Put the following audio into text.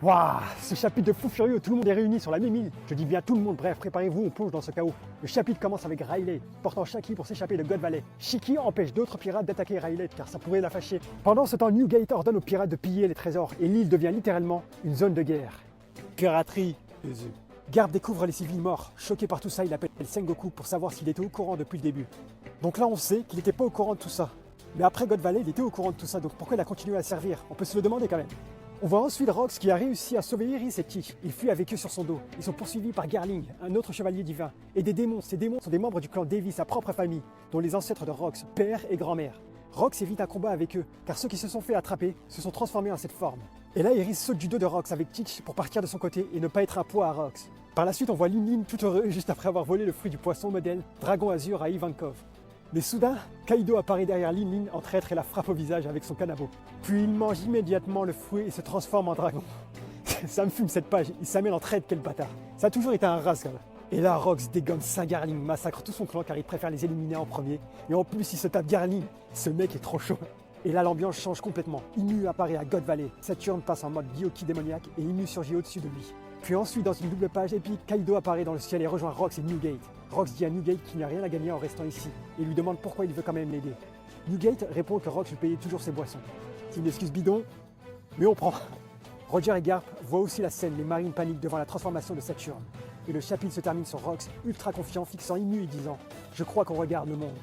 Waouh, ce chapitre de fou furieux, tout le monde est réuni sur la même île. Je dis bien tout le monde, bref, préparez-vous, on plonge dans ce chaos. Le chapitre commence avec Riley, portant Shaki pour s'échapper de God Valley. Shiki empêche d'autres pirates d'attaquer Riley, car ça pourrait la fâcher. Pendant ce temps, Newgate ordonne aux pirates de piller les trésors, et l'île devient littéralement une zone de guerre. Piraterie des œufs. Garp découvre les civils morts. Choqué par tout ça, il appelle Sengoku pour savoir s'il était au courant depuis le début. Donc là, on sait qu'il n'était pas au courant de tout ça. Mais après God Valley, il était au courant de tout ça, donc pourquoi il a continué à servir? On peut se le demander quand même. On voit ensuite Rox qui a réussi à sauver Iris et Tish. Il fuit avec eux sur son dos. Ils sont poursuivis par Garling, un autre chevalier divin, et des démons. Ces démons sont des membres du clan Davy, sa propre famille, dont les ancêtres de Rox, père et grand-mère. Rox évite un combat avec eux, car ceux qui se sont fait attraper se sont transformés en cette forme. Et là, Iris saute du dos de Rox avec Tish pour partir de son côté et ne pas être un poids à Rox. Par la suite, on voit Lin Lin tout heureux juste après avoir volé le fruit du poisson modèle Dragon Azur à Ivankov. Mais soudain, Kaido apparaît derrière Lin Lin en traître et la frappe au visage avec son kanabo. Puis il mange immédiatement le fruit et se transforme en dragon. Ça me fume cette page, il s'amène en traître, quel bâtard. Ça a toujours été un rascal. Et là, Rox dégomme 5 Garling, massacre tout son clan car il préfère les éliminer en premier. Et en plus, il se tape Garling. Ce mec est trop chaud. Et là, l'ambiance change complètement. Inu apparaît à God Valley. Saturne passe en mode Gyoki démoniaque et Inu surgit au-dessus de lui. Puis ensuite, dans une double page épique, Kaido apparaît dans le ciel et rejoint Rox et Newgate. Rox dit à Newgate qu'il n'y a rien à gagner en restant ici et lui demande pourquoi il veut quand même l'aider. Newgate répond que Rox lui payait toujours ses boissons. C'est une excuse bidon, mais on prend. Roger et Garp voient aussi la scène, les marines paniquent devant la transformation de Saturne. Et le chapitre se termine sur Rox, ultra confiant, fixant Inu et disant « Je crois qu'on regarde le monde ».